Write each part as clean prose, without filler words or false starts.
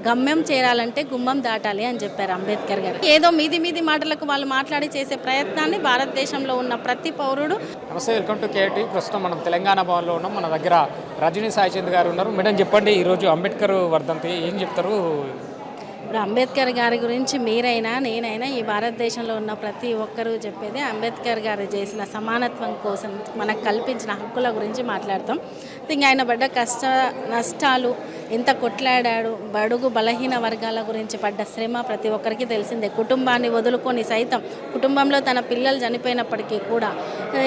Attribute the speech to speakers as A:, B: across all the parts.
A: గమ్యం చేరాలంటే గుమ్మం దాటాలి అని చెప్పారు అంబేద్కర్ గారు. ఏదో మీది మాటలకు వాళ్ళు మాట్లాడి చేసే ప్రయత్నాన్ని భారతదేశంలో ఉన్న ప్రతి పౌరుడు.
B: నమస్తే, వెల్కమ్ టు కేటీ. ప్రస్తుతం మనం తెలంగాణ భవన్లో ఉన్నాం. మన దగ్గర రజనీ సాయిచంద్ గారు ఉన్నారు. మేడం చెప్పండి, ఈరోజు అంబేద్కర్ వర్ధంతి ఏం చెప్తారు?
A: ఇప్పుడు అంబేద్కర్ గారి గురించి మీరైనా నేనైనా ఈ భారతదేశంలో ఉన్న ప్రతి ఒక్కరూ చెప్పేది అంబేద్కర్ గారు చేసిన సమానత్వం కోసం మనకు కల్పించిన హక్కుల గురించి మాట్లాడతాం. ఇంకా ఆయన పడ్డ కష్ట నష్టాలు, ఎంత కొట్లాడాడు, బడుగు బలహీన వర్గాల గురించి పడ్డ శ్రమ ప్రతి ఒక్కరికి తెలిసిందే. కుటుంబాన్ని వదులుకొని సైతం కుటుంబంలో తన పిల్లలు చనిపోయినప్పటికీ కూడా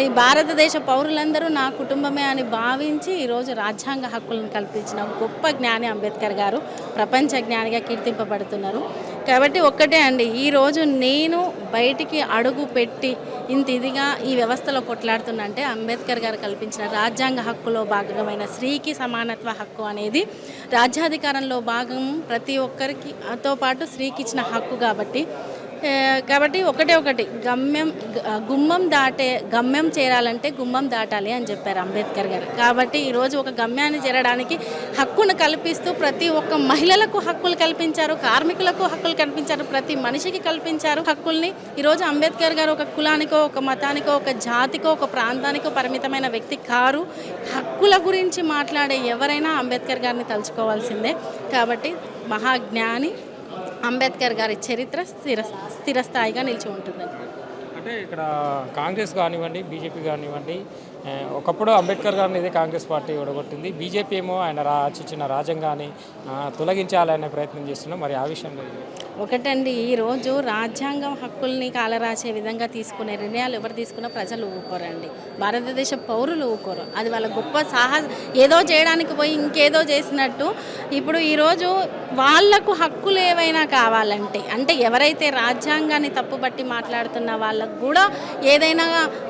A: ఈ భారతదేశ పౌరులందరూ నా కుటుంబమే అని భావించి ఈరోజు రాజ్యాంగ హక్కులను కల్పించిన గొప్ప జ్ఞాని అంబేద్కర్ గారు. ప్రపంచ జ్ఞానిగా కీర్తింపబడుతున్నారు. కాబట్టి ఒక్కటే అండి, ఈరోజు నేను బయటికి అడుగు పెట్టి ఇంత ఇదిగా ఈ వ్యవస్థలో కొట్లాడుతున్నా అంటే అంబేద్కర్ గారు కల్పించిన రాజ్యాంగ హక్కులో భాగమైన స్త్రీకి సమానత్వ హక్కు అనేది రాజ్యాధికారంలో భాగం ప్రతి ఒక్కరికి తో పాటు స్త్రీకి ఇచ్చిన హక్కు కాబట్టి ఒకటి గమ్యం చేరాలంటే గుమ్మం దాటాలి అని చెప్పారు అంబేద్కర్ గారు. కాబట్టి ఈరోజు ఒక గమ్యాన్ని చేరడానికి హక్కును కల్పిస్తూ ప్రతి ఒక్క మహిళలకు హక్కులు కల్పించారు, కార్మికులకు హక్కులు కల్పించారు, ప్రతి మనిషికి కల్పించారు హక్కుల్ని. ఈరోజు అంబేద్కర్ గారు ఒక కులానికో, ఒక మతానికో, ఒక జాతికో, ఒక ప్రాంతానికో పరిమితమైన వ్యక్తి కారు. హక్కుల గురించి మాట్లాడే ఎవరైనా అంబేద్కర్ గారిని తలుచుకోవాల్సిందే. కాబట్టి మహాజ్ఞాని అంబేద్కర్ గారి చరిత్ర స్థిరస్థాయిగా నిలిచి ఉంటుంది.
B: అంటే ఇక్కడ కాంగ్రెస్ కానివ్వండి, బీజేపీ కానివ్వండి, ఒకప్పుడు అంబేద్కర్ గారిని ఇదే కాంగ్రెస్ పార్టీ ఓడగొట్టింది. బీజేపీ ఏమో ఆయన రచించిన రాజ్యాంగాన్ని తొలగించాలనే ప్రయత్నం చేస్తున్నాం. మరి ఆ విషయంలో
A: ఒకటండి, ఈరోజు రాజ్యాంగం హక్కుల్ని కాలరాసే విధంగా తీసుకునే నిర్ణయాలు ఎవరు తీసుకున్నా ప్రజలు ఊరుకోరండి. భారతదేశ పౌరులు ఊరుకోరు. అది వాళ్ళ గొప్ప ఏదో చేయడానికి పోయి ఇంకేదో చేసినట్టు. ఇప్పుడు ఈరోజు వాళ్లకు హక్కులు ఏవైనా కావాలంటే, అంటే ఎవరైతే రాజ్యాంగాన్ని తప్పుబట్టి మాట్లాడుతున్న వాళ్ళకు కూడా ఏదైనా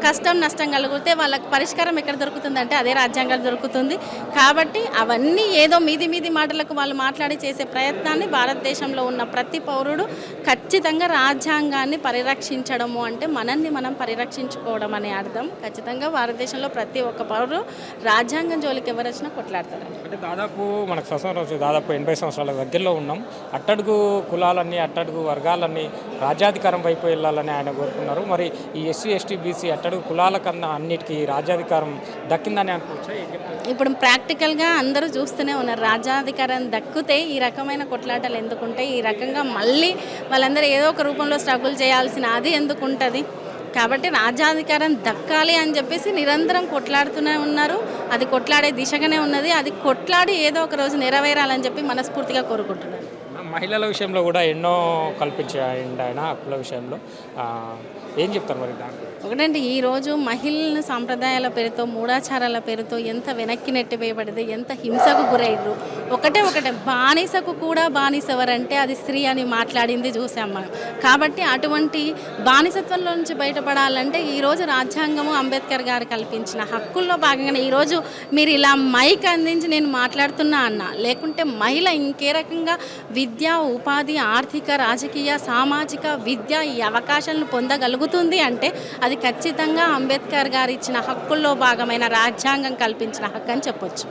A: కష్టం నష్టం కలిగితే వాళ్ళకి పరిష్కారం ఎక్కడ దొరుకుతుందంటే అదే రాజ్యాంగం దొరుకుతుంది. కాబట్టి అవన్నీ ఏదో మీది మాటలకు వాళ్ళు మాట్లాడి చేసే ప్రయత్నాన్ని భారతదేశంలో ఉన్న ప్రతి పౌరుడు ఖచ్చితంగా రాజ్యాంగాన్ని పరిరక్షించడము అంటే మనల్ని మనం పరిరక్షించుకోవడం అనే అర్థం. ఖచ్చితంగా భారతదేశంలో ప్రతి ఒక్క పౌరుడు రాజ్యాంగం జోలికి ఎవరు వచ్చినా కొట్లాడతారు.
B: అంటే దాదాపు మనకు స్వతంత్రం దాదాపు 80 సంవత్సరాల దగ్గరలో ఉన్నాం. అట్టడుగు కులాలన్నీ, అట్టడుగు వర్గాలన్నీ రాజ్యాధికారం వైపు వెళ్ళాలని ఆయన కోరుకున్నారు. మరి ఈ ఎస్సీ, ఎస్టీ, బీసీ అట్టడుగు కులాల కన్నా అన్నిటికీ రాజ్యాధికారం దక్కిందని అనుకోవచ్చా?
A: ఇప్పుడు ప్రాక్టికల్గా అందరూ చూస్తూనే ఉన్నారు. రాజ్యాధికారం దక్కితే ఈ రకమైన కొట్లాటలు ఎందుకుంటాయి? ఈ రకంగా మళ్ళీ వాళ్ళందరూ ఏదో ఒక రూపంలో స్ట్రగుల్ చేయాల్సిన అది ఎందుకు ఉంటుంది? కాబట్టి రాజ్యాధికారం దక్కాలి అని చెప్పేసి నిరంతరం కొట్లాడుతూనే ఉన్నారు. అది కొట్లాడే దిశగానే ఉన్నది. అది కొట్లాడి ఏదో ఒక రోజు నెరవేరాలని చెప్పి మనస్ఫూర్తిగా కోరుకుంటున్నారు.
B: మహిళల విషయంలో కూడా ఎన్నో కల్పించాయండి ఆయన హక్కుల విషయంలో. ఏం చెప్తారు మరి దాంట్లో?
A: ఒకటంటే, ఈరోజు మహిళలను సాంప్రదాయాల పేరుతో, మూఢాచారాల పేరుతో ఎంత వెనక్కి నెట్టివేయబడింది, ఎంత హింసకు గురయ్యారు. ఒకటే బానిసకు కూడా బానిసెవరంటే అది స్త్రీ అని మాట్లాడింది చూసాం మనం. కాబట్టి అటువంటి బానిసత్వంలో నుంచి బయటపడాలంటే ఈరోజు రాజ్యాంగము అంబేద్కర్ గారు కల్పించిన హక్కుల్లో భాగంగానే ఈరోజు మీరు ఇలా మైక్ అందించి నేను మాట్లాడుతున్నా అన్నా, లేకుంటే మహిళ ఇంకే రకంగా విద్య, ఉపాధి, ఆర్థిక, రాజకీయ, సామాజిక, విద్య ఈ అవకాశాలను పొందగలుగుతుంది అంటే అది ఖచ్చితంగా అంబేద్కర్ గారు ఇచ్చిన హక్కుల్లో భాగమైన రాజ్యాంగం కల్పించిన హక్కు అని చెప్పొచ్చు.